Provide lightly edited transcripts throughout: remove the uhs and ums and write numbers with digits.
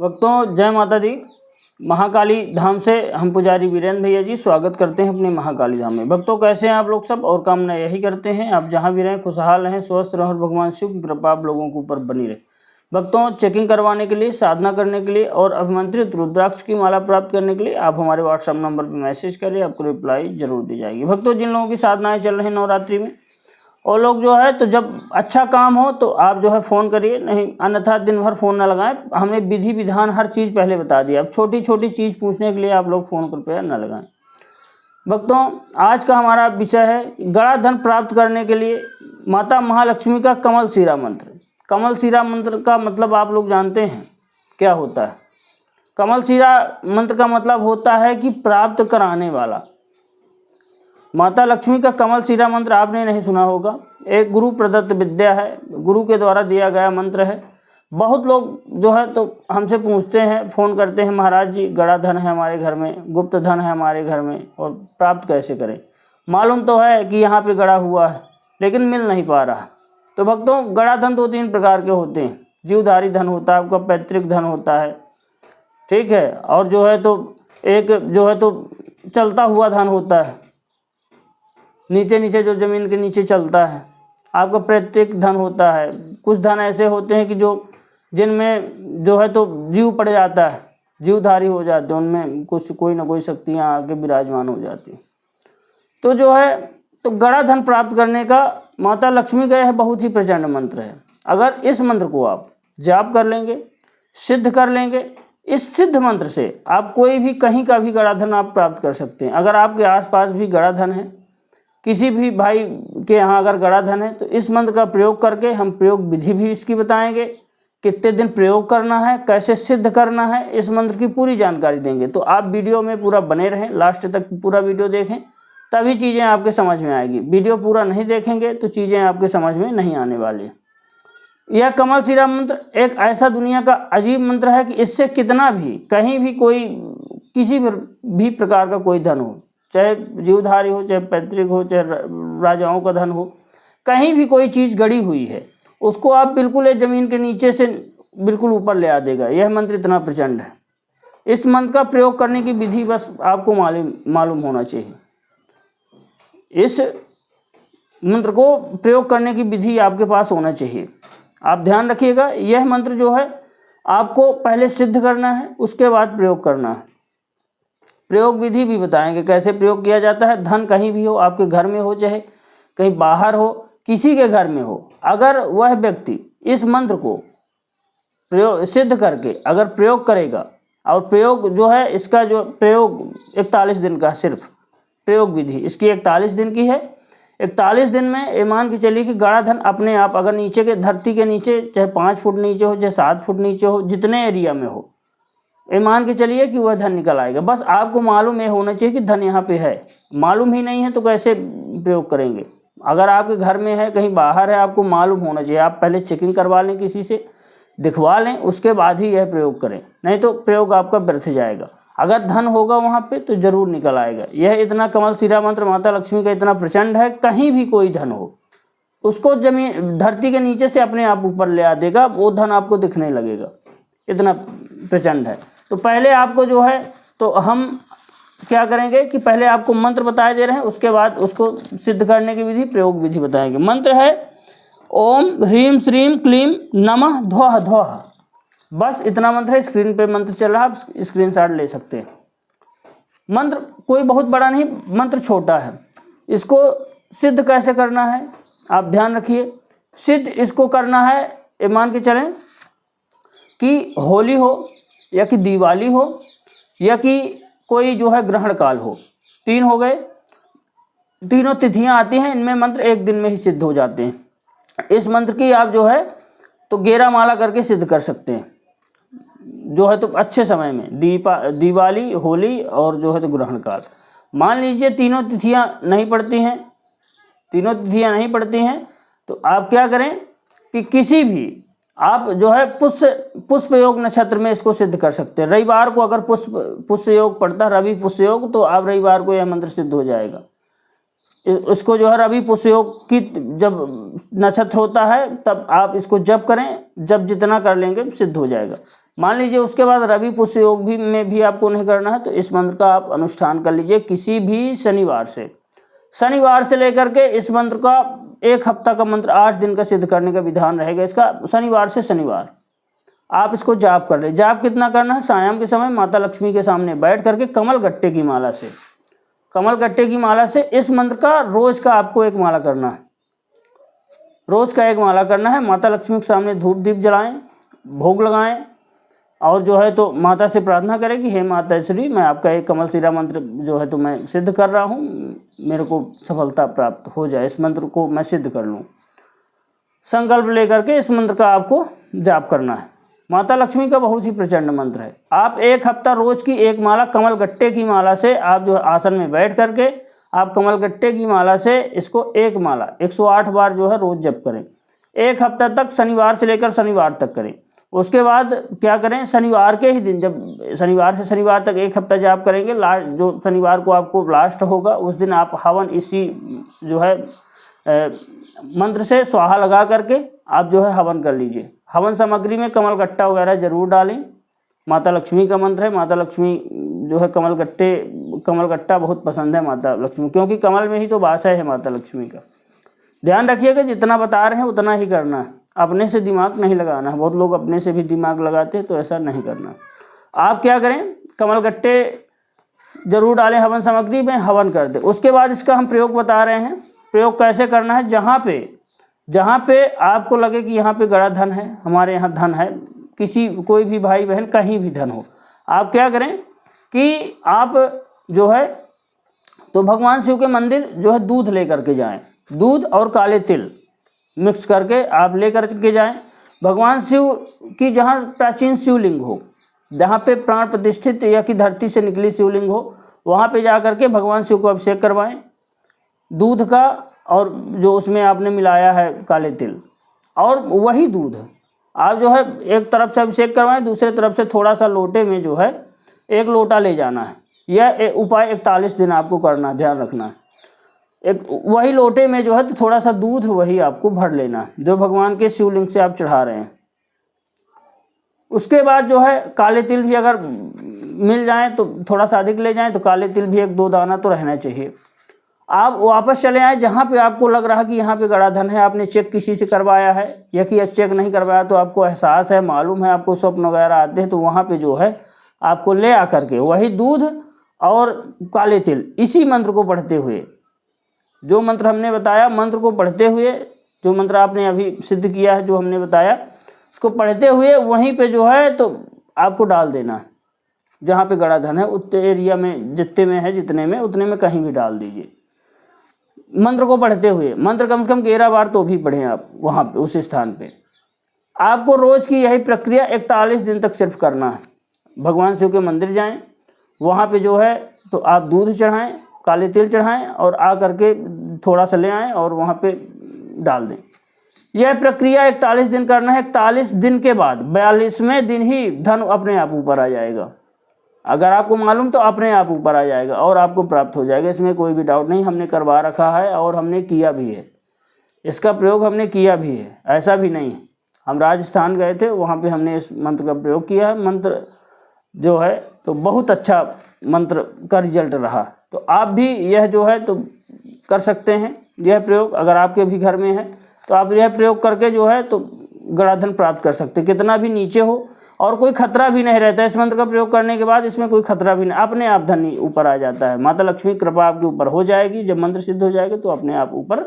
भक्तों जय माता दी। महाकाली धाम से हम पुजारी वीरेंद्र भैया जी स्वागत करते हैं अपने महाकाली धाम में। भक्तों कैसे हैं आप लोग सब, और कामना यही करते हैं आप जहां भी रहें खुशहाल रहें, स्वस्थ रहें और भगवान शिव की कृपा आप लोगों के ऊपर बनी रहे। भक्तों चेकिंग करवाने के लिए, साधना करने के लिए और अभिमंत्रित रुद्राक्ष की माला प्राप्त करने के लिए आप हमारे व्हाट्सएप नंबर पर मैसेज करें, आपको रिप्लाई जरूर दी जाएगी। भक्तों जिन लोगों की साधनाएँ चल रही हैं नवरात्रि में, और लोग जो है तो जब अच्छा काम हो तो आप जो है फ़ोन करिए, नहीं अन्यथा दिन भर फ़ोन ना लगाएं। हमने विधि विधान हर चीज़ पहले बता दिया, अब छोटी छोटी चीज़ पूछने के लिए आप लोग फ़ोन कृपया ना लगाएं। भक्तों आज का हमारा विषय है गड़ा धन प्राप्त करने के लिए माता महालक्ष्मी का कमल सीरा मंत्र। कमल सीरा मंत्र का मतलब आप लोग जानते हैं क्या होता है। कमल सीरा मंत्र का मतलब होता है कि प्राप्त कराने वाला। माता लक्ष्मी का कमल सीरा मंत्र आपने नहीं सुना होगा, एक गुरु प्रदत्त विद्या है, गुरु के द्वारा दिया गया मंत्र है। बहुत लोग जो है तो हमसे पूछते हैं, फ़ोन करते हैं, महाराज जी गड़ा धन है हमारे घर में, गुप्त धन है हमारे घर में और प्राप्त कैसे करें। मालूम तो है कि यहाँ पे गड़ा हुआ है लेकिन मिल नहीं पा रहा। तो भक्तों गड़ा धन 2-3 प्रकार के होते हैं। जीवधारी धन होता है, आपका पैतृक धन होता है, ठीक है, और जो है तो एक जो है तो चलता हुआ धन होता है, नीचे नीचे जो ज़मीन के नीचे चलता है, आपका प्रत्येक धन होता है। कुछ धन ऐसे होते हैं कि जो जिनमें जो है तो जीव पड़ जाता है, जीवधारी हो जाते हैं, उनमें कुछ कोई ना कोई शक्तियाँ आके विराजमान हो जाती हैं। तो जो है तो गड़ा धन प्राप्त करने का माता लक्ष्मी का यह बहुत ही प्रचंड मंत्र है। अगर इस मंत्र को आप जाप कर लेंगे, सिद्ध कर लेंगे, इस सिद्ध मंत्र से आप कोई भी कहीं का भी गड़ा धन आप प्राप्त कर सकते हैं। अगर आपके आसपास भी गड़ा धन है, किसी भी भाई के यहाँ अगर गड़ा धन है, तो इस मंत्र का प्रयोग करके हम प्रयोग विधि भी इसकी बताएंगे, कितने दिन प्रयोग करना है, कैसे सिद्ध करना है, इस मंत्र की पूरी जानकारी देंगे। तो आप वीडियो में पूरा बने रहें, लास्ट तक पूरा वीडियो देखें, तभी चीज़ें आपके समझ में आएगी। वीडियो पूरा नहीं देखेंगे तो चीज़ें आपके समझ में नहीं आने वाली। यह कमल सीरा मंत्र एक ऐसा दुनिया का अजीब मंत्र है कि इससे कितना भी कहीं भी कोई किसी भी प्रकार का कोई धन हो, चाहे जीवधारी हो, चाहे पैतृक हो, चाहे राजाओं का धन हो, कहीं भी कोई चीज़ गड़ी हुई है उसको आप बिल्कुल ज़मीन के नीचे से बिल्कुल ऊपर ले आ देगा। यह मंत्र इतना प्रचंड है। इस मंत्र का प्रयोग करने की विधि बस आपको मालूम होना चाहिए। इस मंत्र को प्रयोग करने की विधि आपके पास होना चाहिए। आप ध्यान रखिएगा, यह मंत्र जो है आपको पहले सिद्ध करना है, उसके बाद प्रयोग करना है। प्रयोग विधि भी बताएंगे कैसे प्रयोग किया जाता है। धन कहीं भी हो, आपके घर में हो, चाहे कहीं बाहर हो, किसी के घर में हो, अगर वह व्यक्ति इस मंत्र को प्रयोग सिद्ध करके अगर प्रयोग करेगा, और प्रयोग जो है इसका जो प्रयोग 41 दिन का सिर्फ प्रयोग विधि इसकी 41 दिन की है। 41 दिन में ये मान के चलिए कि गड़ा धन अपने आप अगर नीचे के धरती के नीचे, चाहे 5 फुट नीचे हो, चाहे 7 फुट नीचे हो, जितने एरिया में हो, ये मान के चलिए कि वह धन निकल आएगा। बस आपको मालूम ये होना चाहिए कि धन यहाँ पे है। मालूम ही नहीं है तो कैसे प्रयोग करेंगे। अगर आपके घर में है, कहीं बाहर है, आपको मालूम होना चाहिए। आप पहले चेकिंग करवा लें, किसी से दिखवा लें, उसके बाद ही यह प्रयोग करें, नहीं तो प्रयोग आपका व्यर्थ जाएगा। अगर धन होगा वहाँ पे तो जरूर निकल आएगा। यह इतना कमल सीरा मंत्र माता लक्ष्मी का इतना प्रचंड है, कहीं भी कोई धन हो उसको जमीन धरती के नीचे से अपने आप ऊपर ले आ देगा, वो धन आपको दिखने लगेगा, इतना प्रचंड है। तो पहले आपको जो है तो हम क्या करेंगे कि पहले आपको मंत्र बताए दे रहे हैं, उसके बाद उसको सिद्ध करने की विधि, प्रयोग विधि बताएंगे। मंत्र है ओम ह्रीम श्रीम क्लीम नमः ध्वः ध्वः। बस इतना मंत्र है। स्क्रीन पे मंत्र चल रहा है, आप स्क्रीनशॉट ले सकते हैं। मंत्र कोई बहुत बड़ा नहीं, मंत्र छोटा है। इसको सिद्ध कैसे करना है आप ध्यान रखिए। सिद्ध इसको करना है, ये मान के चलें कि होली हो या कि दिवाली हो या कि कोई जो है ग्रहण काल हो, 3 हो गए, तीनों तिथियां आती हैं, इनमें मंत्र एक दिन में ही सिद्ध हो जाते हैं। इस मंत्र की आप जो है तो 11 माला करके सिद्ध कर सकते हैं, जो है तो अच्छे समय में दिवाली, होली और जो है तो ग्रहण काल। मान लीजिए तीनों तिथियां नहीं पड़ती हैं, तो आप क्या करें कि किसी भी आप जो है पुष्प योग नक्षत्र में इसको सिद्ध कर सकते हैं। रविवार को अगर पुष्प योग पड़ता है, रवि पुष्प योग, तो आप रविवार को यह मंत्र सिद्ध हो जाएगा। इसको जो है रवि पुष्य योग की जब नक्षत्र होता है तब आप इसको जप करें, जब जितना कर लेंगे सिद्ध हो जाएगा। मान लीजिए उसके बाद रवि पुष्य योग भी में भी आपको नहीं करना है तो इस मंत्र का आप अनुष्ठान कर लीजिए किसी भी शनिवार से लेकर के इस मंत्र का 1 हफ्ता का मंत्र 8 दिन का सिद्ध करने का विधान रहेगा इसका। शनिवार से शनिवार आप इसको जाप कर ले। जाप कितना करना है? सायं के समय माता लक्ष्मी के सामने बैठ करके कमल गट्टे की माला से इस मंत्र का रोज का आपको 1 माला करना है। रोज का 1 माला करना है। माता लक्ष्मी के सामने धूप दीप जलाएं, भोग लगाएं और जो है तो माता से प्रार्थना करें कि हे माता श्री, मैं आपका एक कमल सिरा मंत्र जो है तो मैं सिद्ध कर रहा हूँ, मेरे को सफलता प्राप्त हो जाए, इस मंत्र को मैं सिद्ध कर लूँ। संकल्प लेकर के इस मंत्र का आपको जाप करना है। माता लक्ष्मी का बहुत ही प्रचंड मंत्र है। आप 1 हफ्ता रोज की 1 माला कमल गट्टे की माला से आप जो आसन में बैठ करके आप कमल गट्टे की माला से इसको 1 माला 108 बार जो है रोज जप करें। 1 हफ्ता तक शनिवार से लेकर शनिवार तक करें। उसके बाद क्या करें? शनिवार के ही दिन, जब शनिवार से शनिवार तक 1 हफ्ता जाप करेंगे, जो शनिवार को आपको लास्ट होगा उस दिन आप हवन इसी जो है मंत्र से स्वाहा लगा करके आप जो है हवन कर लीजिए। हवन सामग्री में कमल गट्टा वगैरह जरूर डालें। माता लक्ष्मी का मंत्र है। माता लक्ष्मी जो है कमल गट्टा बहुत पसंद है माता लक्ष्मी, क्योंकि कमल में ही तो वास है माता लक्ष्मी का। ध्यान रखिएगा जितना बता रहे हैं उतना ही करना है, अपने से दिमाग नहीं लगाना है। बहुत लोग अपने से भी दिमाग लगाते हैं, तो ऐसा नहीं करना। आप क्या करें? कमल गट्टे जरूर डालें हवन सामग्री में, हवन कर दें। उसके बाद इसका हम प्रयोग बता रहे हैं। प्रयोग कैसे करना है? जहाँ पे आपको लगे कि यहाँ पे गड़ा धन है, हमारे यहाँ धन है, कोई भी भाई बहन कहीं भी धन हो, आप क्या करें कि आप जो है तो भगवान शिव के मंदिर जो है दूध लेकर के जाएं। दूध और काले तिल मिक्स करके आप लेकर के जाएं। भगवान शिव की जहाँ प्राचीन शिवलिंग हो, जहाँ पे प्राण प्रतिष्ठित या कि धरती से निकली शिवलिंग हो, वहाँ पे जा करके भगवान शिव को अभिषेक करवाएं दूध का, और जो उसमें आपने मिलाया है काले तिल, और वही दूध आप जो है एक तरफ से अभिषेक करवाएं, दूसरे तरफ से थोड़ा सा लोटे में जो है 1 लोटा ले जाना है। यह उपाय 41 दिन आपको करना, ध्यान रखना है। एक वही लोटे में जो है तो थोड़ा सा दूध वही आपको भर लेना है जो भगवान के शिवलिंग से आप चढ़ा रहे हैं। उसके बाद जो है काले तिल भी अगर मिल जाए तो थोड़ा सा अधिक ले जाएं, तो काले तिल भी 1-2 दाना तो रहना चाहिए। आप वापस चले आए जहाँ पे आपको लग रहा कि यहाँ पे गड़ा धन है, आपने चेक किसी से करवाया है या कि चेक नहीं करवाया तो आपको एहसास है, मालूम है, आपको स्वप्न वगैरह आते हैं, तो वहाँ पे जो है आपको ले आकर के वही दूध और काले तिल इसी मंत्र को पढ़ते हुए, जो मंत्र हमने बताया, मंत्र को पढ़ते हुए, जो मंत्र आपने अभी सिद्ध किया है जो हमने बताया, उसको पढ़ते हुए वहीं पे जो है तो आपको डाल देना है। जहाँ पे गड़ा धन है उतने एरिया में जितने में है, जितने में उतने में कहीं भी डाल दीजिए। मंत्र को पढ़ते हुए, मंत्र कम से कम 11 बार तो भी पढ़ें आप वहाँ पे उस स्थान पे। आपको रोज की यही प्रक्रिया 41 दिन तक सिर्फ करना है। भगवान शिव के मंदिर जाएं, वहाँ पे जो है तो आप दूध चढ़ाएं, काले तिल चढ़ाएं और आ करके थोड़ा सा ले आएँ और वहाँ पे डाल दें। यह प्रक्रिया 41 दिन करना है। 41 दिन के बाद 42वें दिन ही धन अपने आप ऊपर आ जाएगा। अगर आपको मालूम तो अपने आप ऊपर आ जाएगा और आपको प्राप्त हो जाएगा, इसमें कोई भी डाउट नहीं। हमने करवा रखा है और हमने किया भी है, इसका प्रयोग हमने किया भी है, ऐसा भी नहीं। हम राजस्थान गए थे, वहाँ पे हमने इस मंत्र का प्रयोग किया है। मंत्र जो है तो बहुत अच्छा मंत्र का रिजल्ट रहा। तो आप भी यह जो है तो कर सकते हैं यह प्रयोग। अगर आपके भी घर में है तो आप यह प्रयोग करके जो है तो गड़ा धन प्राप्त कर सकते हैं, कितना भी नीचे हो, और कोई खतरा भी नहीं रहता है। इस मंत्र का प्रयोग करने के बाद इसमें कोई खतरा भी नहीं, अपने आप धन ऊपर आ जाता है। माता लक्ष्मी कृपा आपके ऊपर हो जाएगी। जब मंत्र सिद्ध हो जाएगा तो अपने आप ऊपर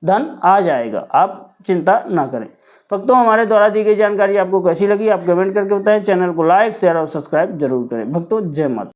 धन आ जाएगा, आप चिंता ना करें। भक्तों, हमारे द्वारा दी गई जानकारी आपको कैसी लगी आप कमेंट करके बताएं। चैनल को लाइक, शेयर और सब्सक्राइब जरूर करें। भक्तों, जय माता।